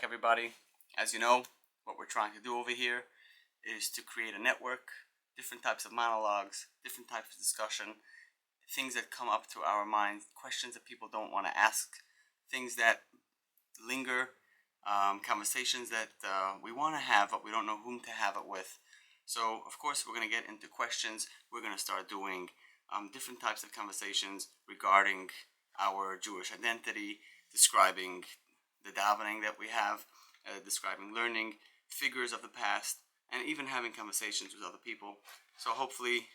everybody. As you know, what we're trying to do over here is to create a network, different types of monologues, different types of discussion, things that come up to our minds, questions that people don't want to ask, things that linger, conversations that we want to have but we don't know whom to have it with. So of course we're going to get into questions. We're going to start doing different types of conversations regarding our Jewish identity, describing the davening that we have, describing learning, figures of the past, and even having conversations with other people. So hopefully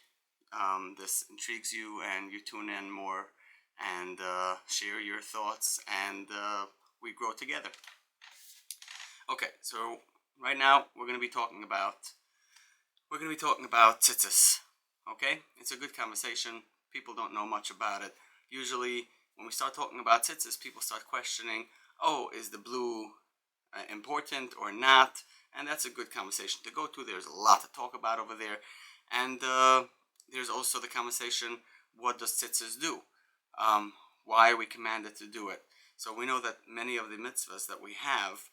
this intrigues you and you tune in more and share your thoughts, and we grow together. Okay, so right now we're going to be talking about tzitzis. Okay, it's a good conversation. People don't know much about it. Usually, when we start talking about tzitzis, people start questioning, oh, is the blue important or not? And that's a good conversation to go to. There's a lot to talk about over there. And there's also the conversation, what does tzitzis do? Why are we commanded to do it? So we know that many of the mitzvahs that we have,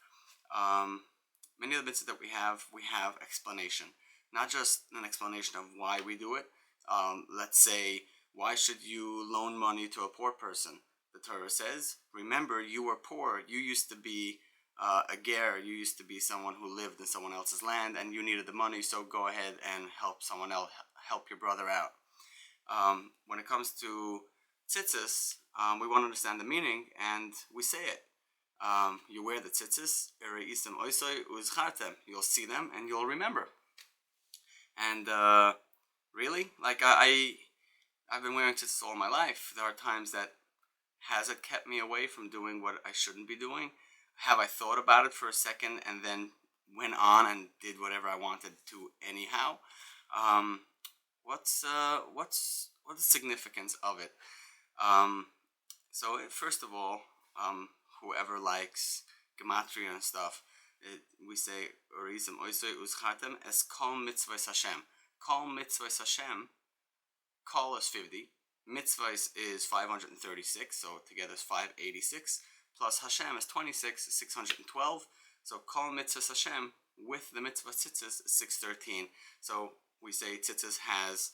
we have explanation. Not just an explanation of why we do it. Let's say, why should you loan money to a poor person? The Torah says, remember, you were poor. You used to be a ger. You used to be someone who lived in someone else's land, and you needed the money, so go ahead and help someone else, help your brother out. When it comes to tzitzis, we want to understand the meaning, and we say it. You wear the tzitzis, you'll see them, and you'll remember. And really, like I've been wearing tzitzis all my life. There are times that has it kept me away from doing what I shouldn't be doing? Have I thought about it for a second and then went on and did whatever I wanted to anyhow? What's the significance of it? So first of all, whoever likes gematria and stuff, we say Orizim Oisoi Uzchatem es Kol Mitzvot Hashem. Kol Mitzvot Hashem. Kol is 50. Mitzvahs is 536, so together is 586. Plus Hashem is 26, is 612. So Kol Mitzvot Hashem with the mitzvah tzitzis is 613. So we say tzitzis has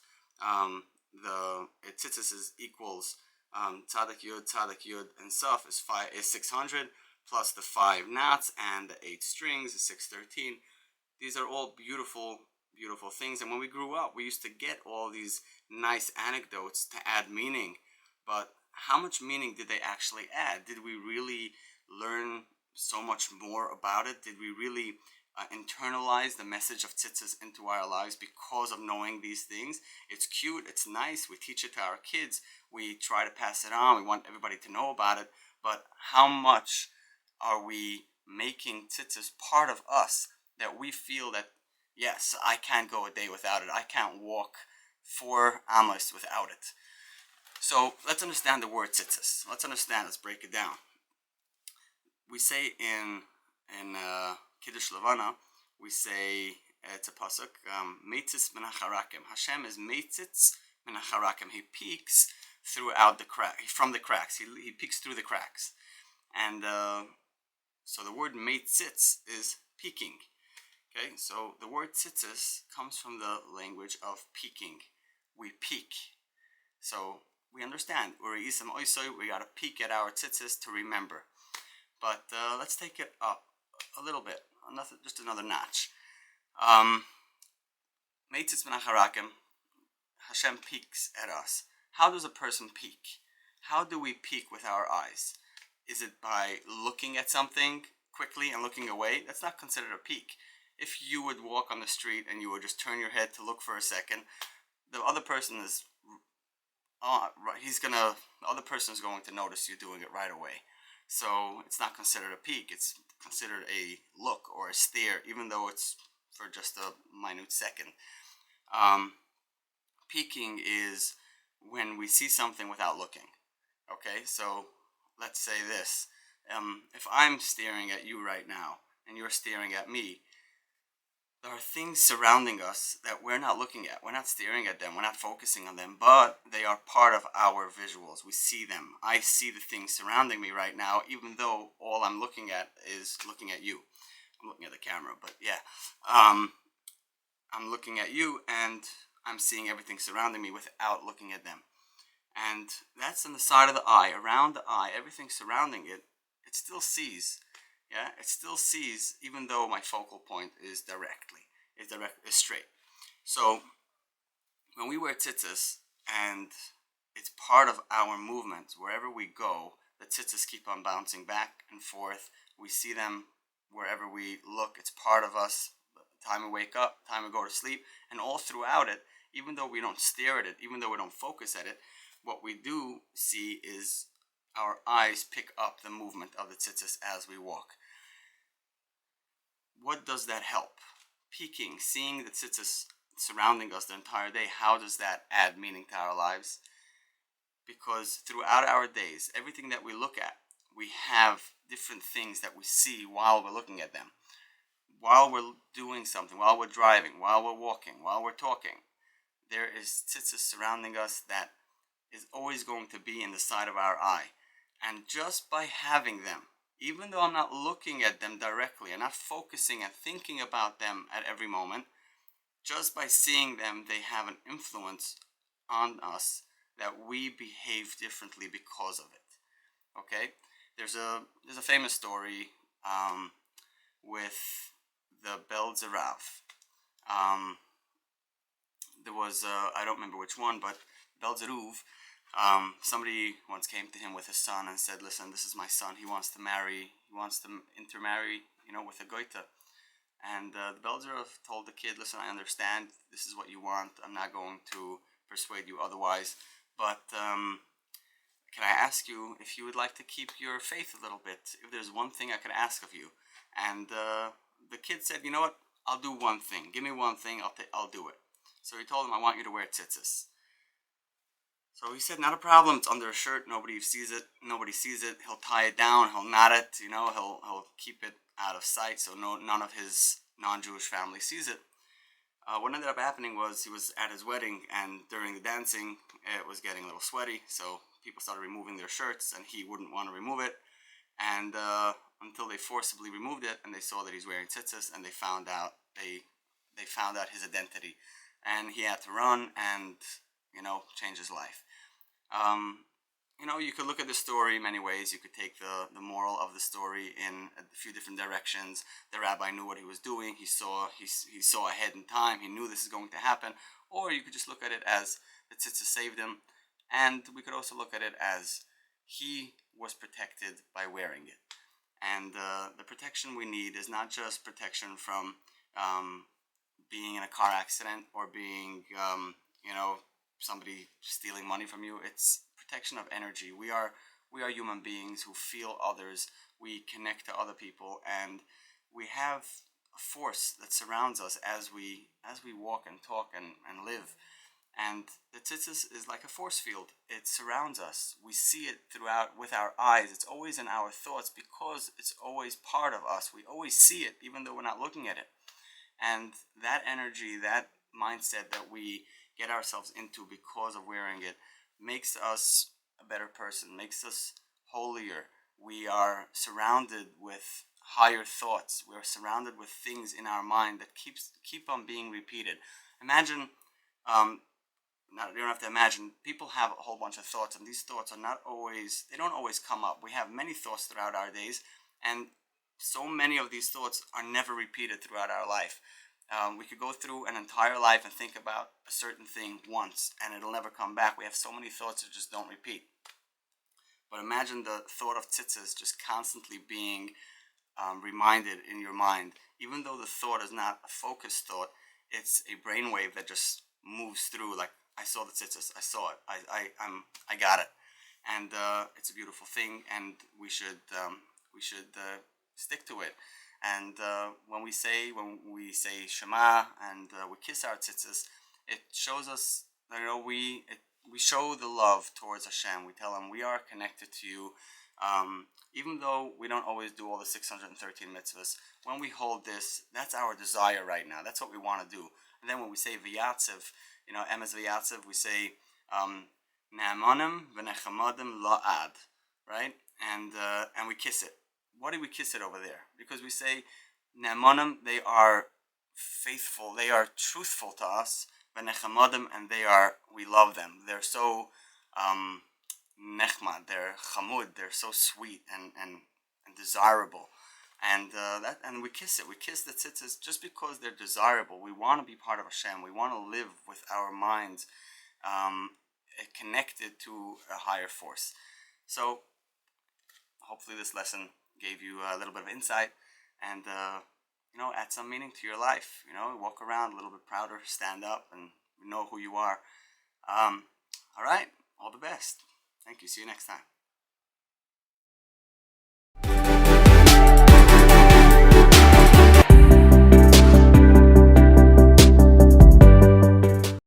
tzitzis is equals tzadik yud and suf is 600 plus the 5 knots and the 8 strings is 613. These are all beautiful things. And when we grew up, we used to get all these nice anecdotes to add meaning. But how much meaning did they actually add? Did we really learn so much more about it? Did we really internalize the message of tzitzis into our lives because of knowing these things? It's cute, it's nice, we teach it to our kids, we try to pass it on, we want everybody to know about it, but how much are we making tzitzis part of us that we feel that, yes, I can't go a day without it, I can't walk 4 amos without it. So let's understand the word tzitzis. Let's break it down. We say in Kiddush Levana, we say, it's a pasuk, Meitzitz min hacharakim. Hashem is Meitzitz min hacharakim. He peeks throughout the crack, from the cracks. He peeks through the cracks. And so the word Meitzitz is peeking. Okay, so the word tzitzis comes from the language of peeking. We peek. So we understand, we got to peek at our tzitzis to remember. But let's take it up a little bit, just another notch. Meitzitz min hacharakim, Hashem peeks at us. How does a person peek? How do we peek with our eyes? Is it by looking at something quickly and looking away? That's not considered a peek. If you would walk on the street and you would just turn your head to look for a second, the other person is going to notice you doing it right away. So it's not considered a peek. It's considered a look or a stare, even though it's for just a minute second. Peeking is when we see something without looking. Okay, so let's say this. If I'm staring at you right now and you're staring at me, there are things surrounding us that we're not looking at. We're not staring at them. We're not focusing on them, but they are part of our visuals. We see them. I see the things surrounding me right now, even though all I'm looking at is looking at you. I'm looking at the camera, but yeah. I'm looking at you and I'm seeing everything surrounding me without looking at them. And that's on the side of the eye, around the eye, everything surrounding it, it still sees. Yeah, it still sees, even though my focal point is straight. So when we wear tzitzis, and it's part of our movement, wherever we go, the tzitzis keep on bouncing back and forth. We see them wherever we look. It's part of us. The time we wake up, the time we go to sleep, and all throughout it, even though we don't stare at it, even though we don't focus at it, what we do see is our eyes pick up the movement of the tzitzis as we walk. What does that help? Peeking, seeing the tzitzis surrounding us the entire day, how does that add meaning to our lives? Because throughout our days, everything that we look at, we have different things that we see while we're looking at them. While we're doing something, while we're driving, while we're walking, while we're talking, there is tzitzis surrounding us that is always going to be in the side of our eye. And just by having them, even though I'm not looking at them directly and not focusing and thinking about them at every moment, just by seeing them, they have an influence on us that we behave differently because of it. Okay? There's a famous story with the Belzerav. There was, I don't remember which one, but Belzeruv, somebody once came to him with his son and said, listen, this is my son, he wants to intermarry, with a goita. And the Belzeruv told the kid, listen, I understand, this is what you want, I'm not going to persuade you otherwise, but can I ask you if you would like to keep your faith a little bit, if there's one thing I could ask of you? And the kid said, you know what, I'll do one thing, give me one thing, I'll do it. So he told him, I want you to wear tzitzis. So he said, not a problem, it's under a shirt, nobody sees it, he'll tie it down, he'll knot it, he'll keep it out of sight so none of his non-Jewish family sees it. What ended up happening was he was at his wedding, and during the dancing it was getting a little sweaty, so people started removing their shirts and he wouldn't want to remove it, and until they forcibly removed it and they saw that he's wearing tzitzis, and they found out his identity, and he had to run and change his life. You could look at the story many ways. You could take the moral of the story in a few different directions. The rabbi knew what he was doing. He saw ahead in time. He knew this is going to happen. Or you could just look at it as the tzitzis saved him. And we could also look at it as he was protected by wearing it. And the protection we need is not just protection from being in a car accident or being, somebody stealing money from you. It's protection of energy. We are human beings who feel others. We connect to other people, and we have a force that surrounds us as we walk and talk and live. And the tzitzis is like a force field. It surrounds us. We see it throughout with our eyes. It's always in our thoughts because it's always part of us. We always see it even though we're not looking at it. And that energy, that mindset that we get ourselves into because of wearing it makes us a better person, makes us holier. We are surrounded with higher thoughts. We are surrounded with things in our mind that keep on being repeated. Imagine, you don't have to imagine, people have a whole bunch of thoughts, and these thoughts they don't always come up. We have many thoughts throughout our days, and so many of these thoughts are never repeated throughout our life. We could go through an entire life and think about a certain thing once, and it'll never come back. We have so many thoughts that just don't repeat. But imagine the thought of tzitzis just constantly being reminded in your mind. Even though the thought is not a focused thought, it's a brainwave that just moves through. Like, I saw the tzitzis, I saw it, I got it, and it's a beautiful thing, and we should stick to it. And when we say Shema and we kiss our tzitzis, it shows us that we show the love towards Hashem. We tell Him we are connected to you. Even though we don't always do all the 613 mitzvahs, when we hold this, that's our desire right now. That's what we want to do. And then when we say v'yatzev, emes v'yatzev, we say ne'amanim v'nechamadim la'ad, right? And we kiss it. Why do we kiss it over there? Because we say ne'amanim, they are faithful, they are truthful to us, v'nechamadim, and we love them. They're so nechmad, they're chamud, they're so sweet and desirable, and we kiss it. We kiss the tzitzis just because they're desirable. We want to be part of Hashem. We want to live with our minds connected to a higher force. So hopefully this lesson gave you a little bit of insight and add some meaning to your life. Walk around a little bit prouder, stand up, and know who you are. All right, all the best. Thank you. See you next time.